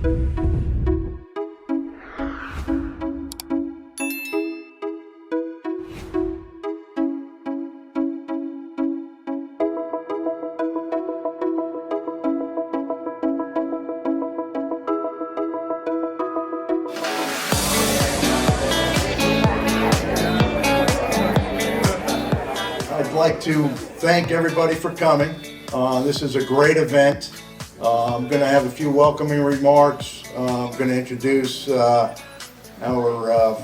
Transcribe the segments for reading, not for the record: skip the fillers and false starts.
I'd like to thank everybody for coming. This is a great event. I'm going to have a few welcoming remarks. I'm going to introduce our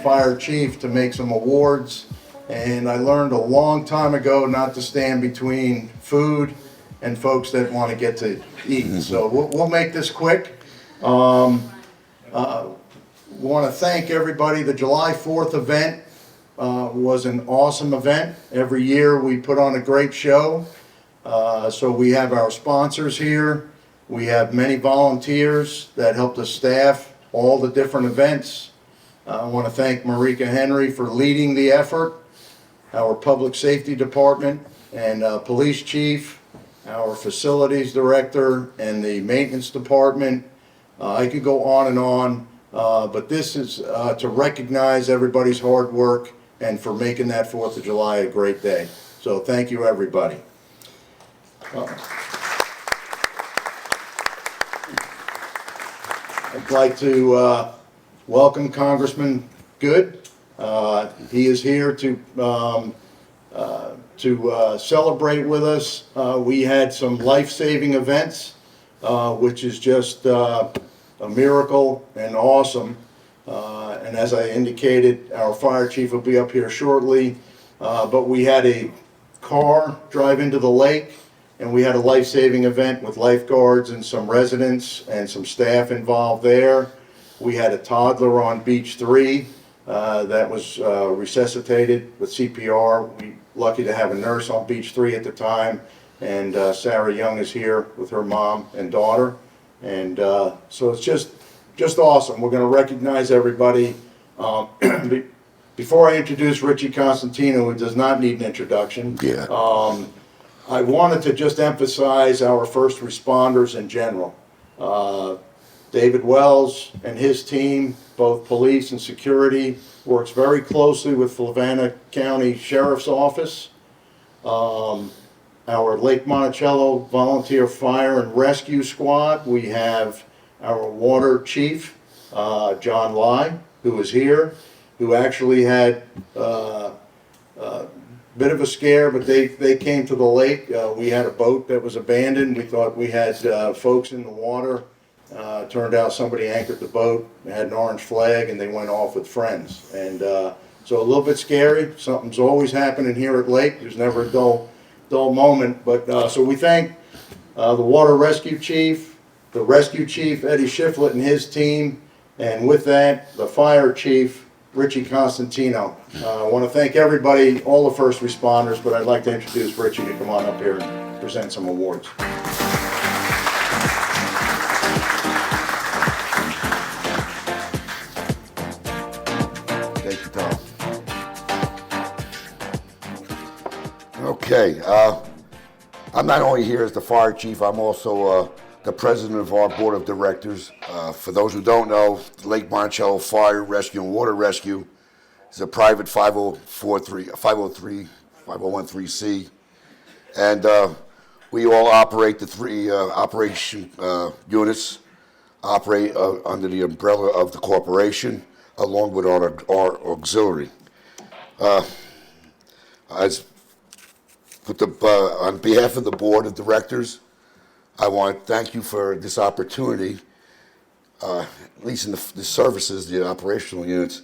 fire chief to make some awards. And I learned a long time ago not to stand between food and folks that want to get to eat. So we'll make this quick. Want to thank everybody. The July 4th event was an awesome event. Every year we put on a great show. So we have our sponsors here. We have many volunteers that helped us staff all the different events. I want to thank Marika Henry for leading the effort, our public safety department and police chief, our facilities director and the maintenance department. I could go on and on, but this is to recognize everybody's hard work and for making that 4th of July a great day. So thank you, everybody. I'd like to welcome Congressman Good. He is here to celebrate with us. We had some life-saving events, which is just a miracle and awesome. And as I indicated, our fire chief will be up here shortly. But we had a car drive into the lake, and we had a life-saving event with lifeguards and some residents and some staff involved there. We had a toddler on beach 3 that was resuscitated with CPR. We lucky to have a nurse on beach 3 at the time, and Sarah Young is here with her mom and daughter. And so it's just awesome. We're going to recognize everybody. Before I introduce Richie Constantino, who does not need an introduction, I wanted to just emphasize our first responders in general. David Wells and his team, both police and security, works very closely with Fluvanna County Sheriff's Office. Our Lake Monticello Volunteer Fire and Rescue Squad, we have our water chief, John Lai, who is here, who actually had a bit of a scare, but they came to the lake. We had a boat that was abandoned. We thought we had folks in the water. Turned out somebody anchored the boat, had an orange flag, and they went off with friends. And so a little bit scary. Something's always happening here at Lake. There's never a dull moment. But so we thank the water rescue chief, the rescue chief, Eddie Shiflett, and his team. And with that, the fire chief, Richie Constantino. I want to thank everybody, all the first responders, but I'd like to introduce Richie to come on up here and present some awards. Thank you, Tom. Okay, I'm not only here as the fire chief, I'm also the president of our board of directors. For those who don't know, Lake Monticello Fire Rescue and Water Rescue is a private 501(c), and we all operate the 3 operation units, operate under the umbrella of the corporation, along with our auxiliary. On behalf of the board of directors, I want to thank you for this opportunity. At least in the services, the operational units,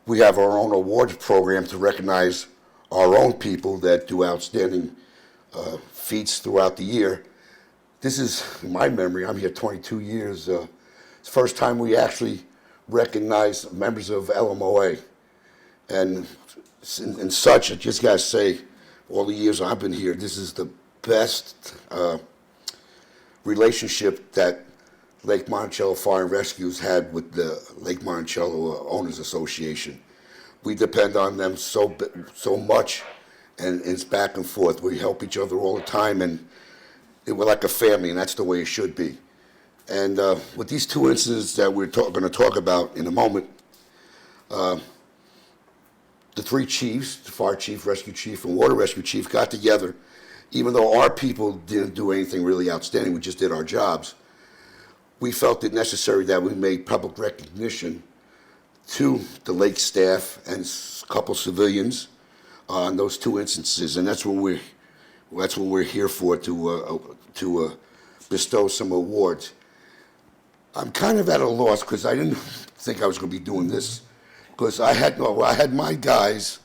we have our own awards program to recognize our own people that do outstanding feats throughout the year. This is, in my memory, I'm here 22 years. It's the first time we actually recognize members of LMOA. And such, I just got to say, all the years I've been here, this is the best relationship that Lake Monticello Fire and Rescue's had with the Lake Monticello Owners Association. We depend on them so much, and it's back and forth. We help each other all the time, and we're like a family, and that's the way it should be. And with these two incidents that we're going to talk about in a moment, the three chiefs, the fire chief, rescue chief, and water rescue chief, got together. Even though our people didn't do anything really outstanding, we just did our jobs, we felt it necessary that we made public recognition to the lake staff and a couple civilians on those two instances, and that's what we're here for, to bestow some awards. I'm kind of at a loss because I didn't think I was going to be doing this, because I had my guys,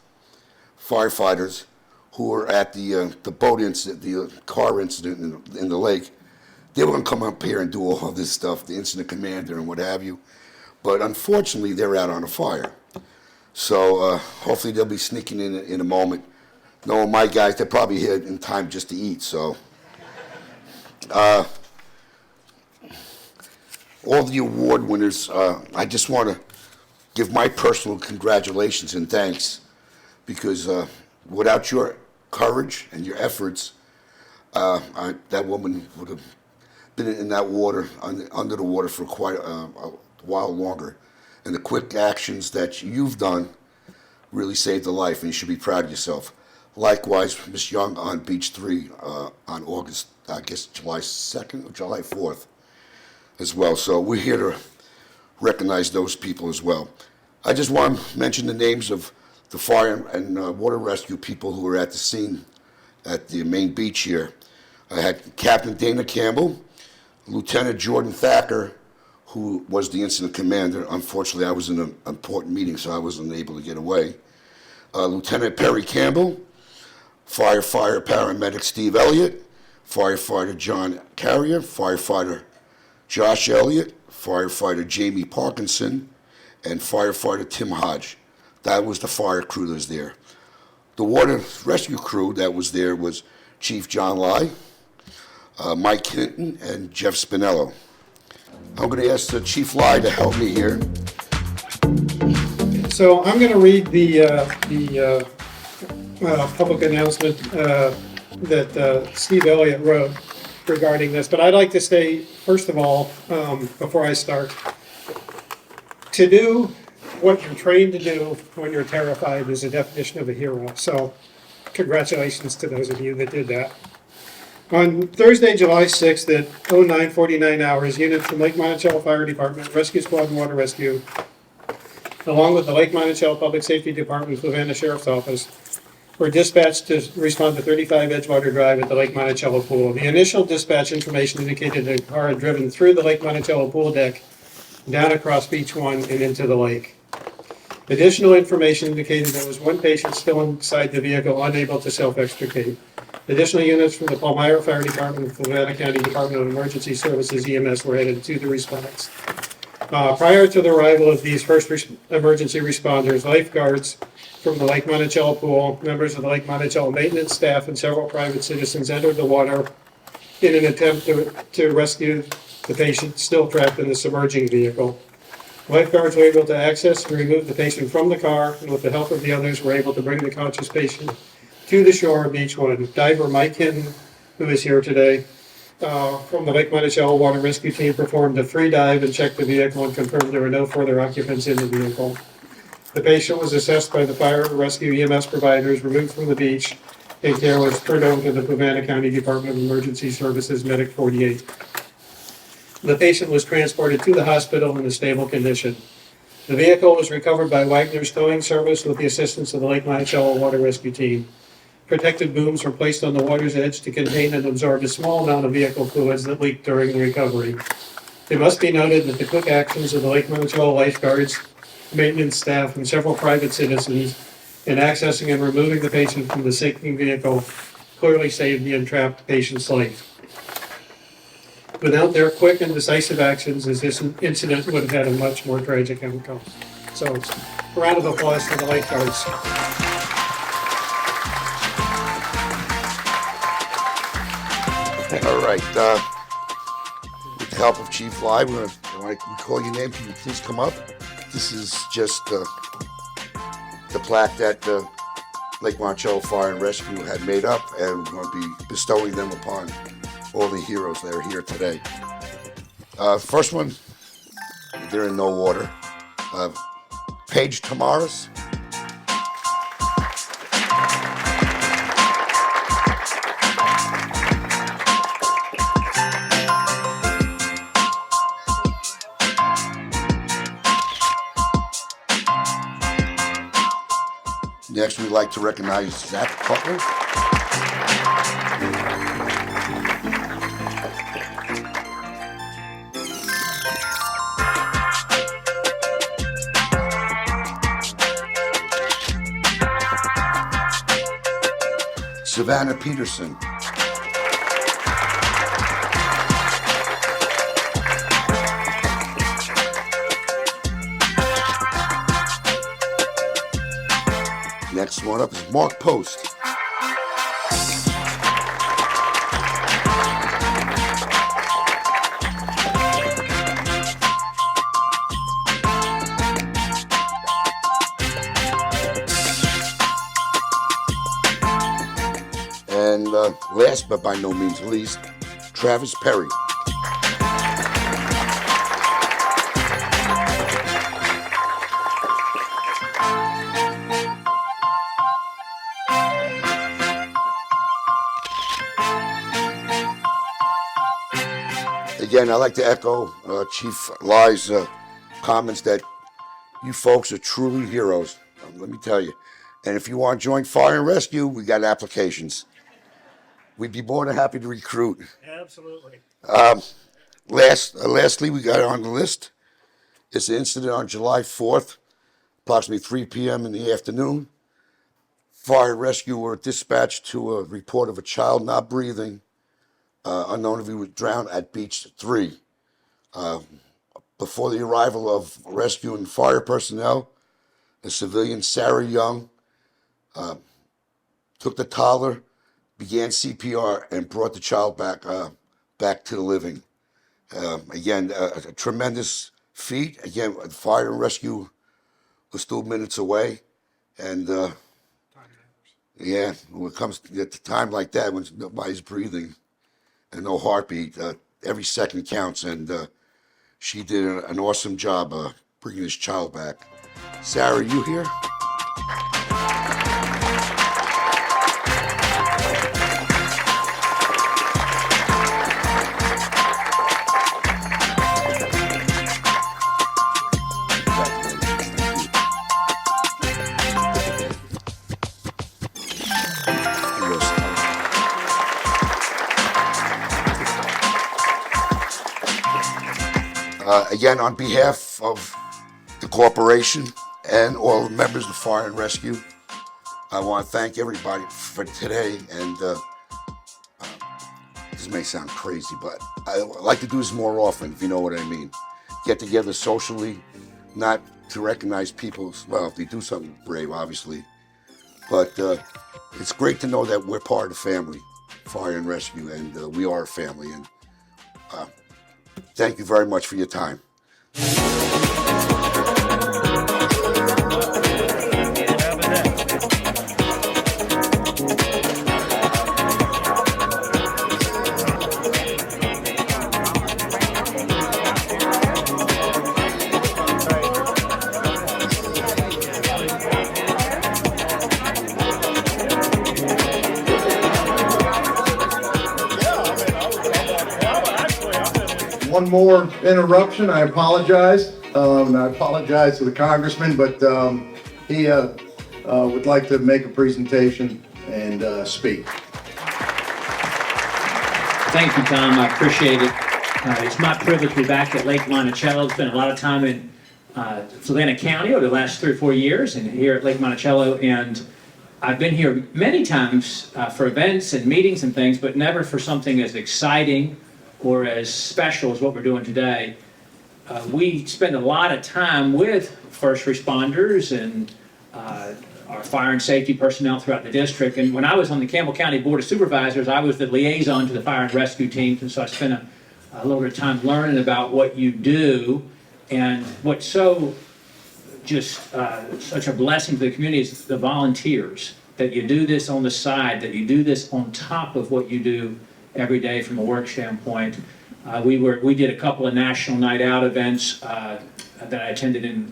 firefighters, who were at the boat incident, the car incident in the lake. They were going to come up here and do all this stuff, the incident commander and what have you. But unfortunately, they're out on a fire. So hopefully they'll be sneaking in a moment. Knowing my guys, they're probably here in time just to eat. So all the award winners, I just want to give my personal congratulations and thanks, because without your courage and your efforts, that woman would have been in that water, under the water for quite a while longer. And the quick actions that you've done really saved a life, and you should be proud of yourself. Likewise, Miss Young on Beach 3 on August, I guess, July 2nd or July 4th as well. So we're here to recognize those people as well. I just want to mention the names of the fire and water rescue people who were at the scene at the main beach here. I had Captain Dana Campbell, Lieutenant Jordan Thacker, who was the incident commander. Unfortunately, I was in an important meeting, so I wasn't able to get away. Lieutenant Perry Campbell, firefighter paramedic Steve Elliott, firefighter John Carrier, firefighter Josh Elliott, firefighter Jamie Parkinson, and firefighter Tim Hodge. That was the fire crew that was there. The water rescue crew that was there was Chief John Lai, Mike Hinton, and Jeff Spinello. I'm going to ask Chief Lai to help me here. So I'm going to read the public announcement that Steve Elliott wrote regarding this, but I'd like to say, first of all, before I start, to do what you're trained to do when you're terrified is a definition of a hero. So congratulations to those of you that did that. On Thursday, July 6th at 09:49 hours, units from Lake Monticello Fire Department, Rescue Squad and Water Rescue, along with the Lake Monticello Public Safety Department, Fluvanna Sheriff's Office, were dispatched to respond to 35 Edgewater Drive at the Lake Monticello Pool. The initial dispatch information indicated that a car had driven through the Lake Monticello Pool deck, down across Beach 1 and into the lake. Additional information indicated there was one patient still inside the vehicle, unable to self-extricate. Additional units from the Palmyra Fire Department and Fluvanna County Department of Emergency Services, EMS, were headed to the response. Prior to the arrival of these first emergency responders, lifeguards from the Lake Monticello Pool, members of the Lake Monticello maintenance staff, and several private citizens entered the water in an attempt to rescue the patient still trapped in the submerging vehicle. Lifeguards were able to access and remove the patient from the car, and with the help of the others were able to bring the conscious patient to the shore of Beach 1. Diver Mike Hinton, who is here today, from the Lake Monticello Water Rescue Team, performed a free dive and checked the vehicle and confirmed there were no further occupants in the vehicle. The patient was assessed by the fire rescue EMS providers, removed from the beach, and care was turned over to the Fluvanna County Department of Emergency Services Medic 48. The patient was transported to the hospital in a stable condition. The vehicle was recovered by Wagner's Towing Service with the assistance of the Lake Monticello Water Rescue Team. Protective booms were placed on the water's edge to contain and absorb a small amount of vehicle fluids that leaked during the recovery. It must be noted that the quick actions of the Lake Monticello lifeguards, maintenance staff, and several private citizens in accessing and removing the patient from the sinking vehicle clearly saved the entrapped patient's life. Without their quick and decisive actions, this incident would have had a much more tragic outcome. So, a round of applause for the lifeguards. All right. With the help of Chief Lai, when I call your name, can you please come up? This is just the plaque that Lake Monticello Fire and Rescue had made up, and we're going to be bestowing them upon all the heroes that are here today. First one, they're in no order. Paige Tamaris. Next, we'd like to recognize Zach Cutler. Savannah Peterson. Next one up is Mark Post. And last but by no means least, Travis Perry. Again, I'd like to echo Chief Lai's comments that you folks are truly heroes. Let me tell you. And if you want to join Fire and Rescue, we got applications. We'd be more than happy to recruit. Absolutely. Lastly, we got on the list. It's an incident on July 4th, approximately 3 p.m. in the afternoon. Fire and Rescue were dispatched to a report of a child not breathing, unknown if he was drowned at Beach 3. Before the arrival of rescue and fire personnel, the civilian Sarah Young took the toddler, began CPR, and brought the child back to the living. Again, a tremendous feat. Again, fire and rescue was still minutes away, and yeah, when it comes to time like that, when nobody's breathing and no heartbeat, every second counts, and she did an awesome job bringing this child back. Sarah, you here? Again, on behalf of the corporation and all the members of Fire and Rescue, I want to thank everybody for today. And this may sound crazy, but I like to do this more often, if you know what I mean. Get together socially, not to recognize people, well, if they do something brave, obviously. But it's great to know that we're part of the family, Fire and Rescue, and we are a family. And thank you very much for your time. One more interruption, I apologize. I apologize to the congressman, but he would like to make a presentation and speak. Thank you, Tom. I appreciate it. It's my privilege to be back at Lake Monticello. Spent a lot of time in Savannah County over the last 3 or 4 years, and here at Lake Monticello. And I've been here many times for events and meetings and things, but never for something as exciting or as special as what we're doing today. We spend a lot of time with first responders and our fire and safety personnel throughout the district. And when I was on the Campbell County Board of Supervisors, I was the liaison to the fire and rescue teams, and so I spent a little bit of time learning about what you do. And what's so just such a blessing to the community is the volunteers, that you do this on the side, that you do this on top of what you do every day from a work standpoint. We did a couple of national night out events that I attended in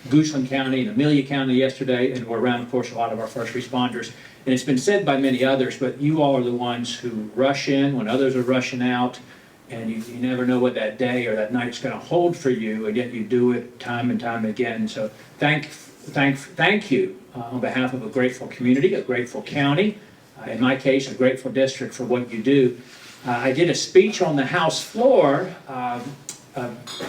Goochland County and Amelia County yesterday, and we're around, of course, a lot of our first responders. And it's been said by many others, but you all are the ones who rush in when others are rushing out, and you never know what that day or that night's going to hold for you, and yet you do it time and time again. So thank you on behalf of a grateful community, a grateful county, in my case, a grateful district for what you do. I did a speech on the House floor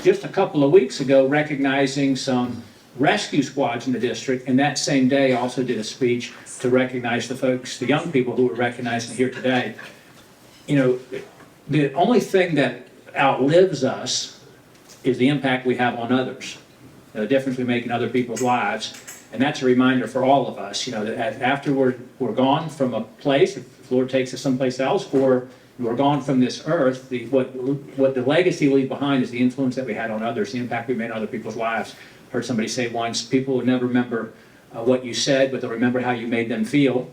just a couple of weeks ago recognizing some rescue squads in the district, and that same day also did a speech to recognize the folks, the young people who were recognized here today. You know, the only thing that outlives us is the impact we have on others, the difference we make in other people's lives, and that's a reminder for all of us, you know, that after we're gone from a place, if the Lord takes us someplace else, or we're gone from this earth, what the legacy we leave behind is the influence that we had on others, the impact we made on other people's lives. Heard somebody say once, people will never remember what you said, but they'll remember how you made them feel.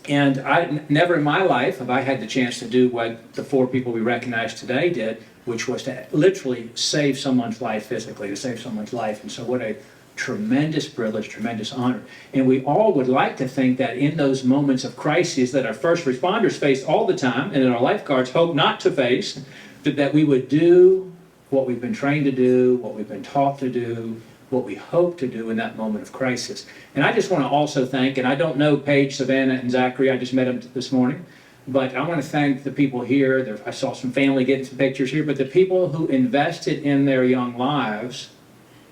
And never in my life have I had the chance to do what the 4 people we recognize today did, which was to literally save someone's life physically, to save someone's life. And so what a tremendous privilege, tremendous honor. And we all would like to think that in those moments of crises that our first responders face all the time, and that our lifeguards hope not to face, that we would do what we've been trained to do, what we've been taught to do, what we hope to do in that moment of crisis. And I just want to also thank, and I don't know Paige, Savannah, and Zachary, I just met them this morning, but I want to thank the people here. I saw some family getting some pictures here, but the people who invested in their young lives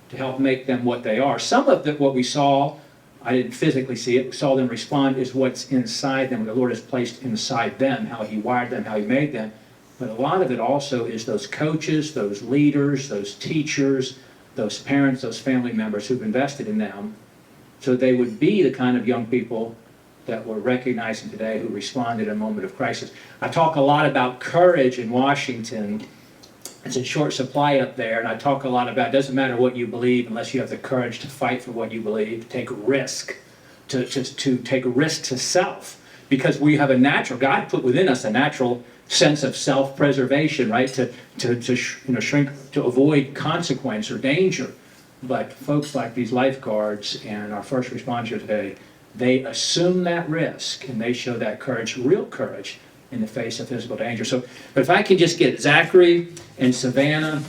to help make them what they are. Some of what we saw, I didn't physically see it, we saw them respond, is what's inside them, what the Lord has placed inside them, how He wired them, how He made them. But a lot of it also is those coaches, those leaders, those teachers, those parents, those family members who've invested in them, so they would be the kind of young people that we're recognizing today who responded in a moment of crisis. I talk a lot about courage in Washington. It's in short supply up there, and I talk a lot about it doesn't matter what you believe unless you have the courage to fight for what you believe, to take a risk, to take a risk to self, because we have a natural, God put within us a natural sense of self-preservation, right? To shrink, to avoid consequence or danger. But folks like these lifeguards and our first responders today, they assume that risk and they show that courage, real courage, in the face of physical danger. So, but if I can just get Zachary and Savannah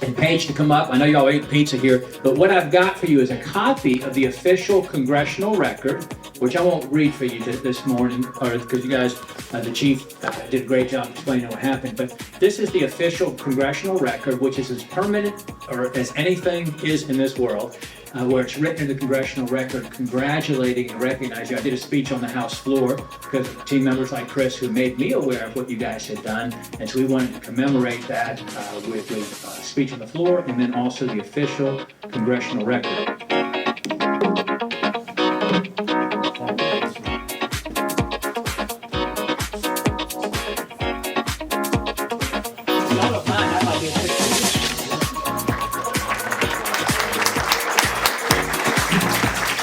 and Paige to come up. I know y'all ate pizza here, but what I've got for you is a copy of the official congressional record, which I won't read for you this morning, or because you guys, the chief did a great job explaining what happened, but this is the official congressional record, which is as permanent or as anything is in this world, where it's written in the congressional record congratulating and recognizing. I did a speech on the House floor because of team members like Chris who made me aware of what you guys had done, and so we wanted to commemorate that with a speech on the floor and then also the official congressional record.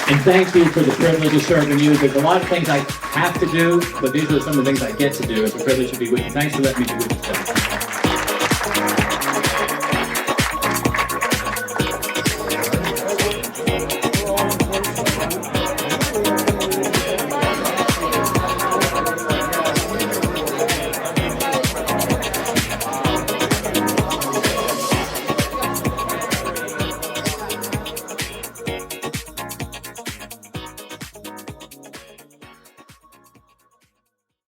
And thank you for the privilege of serving you. There's a lot of things I have to do, but these are some of the things I get to do. It's a privilege to be with you. Thanks for letting me be with you today.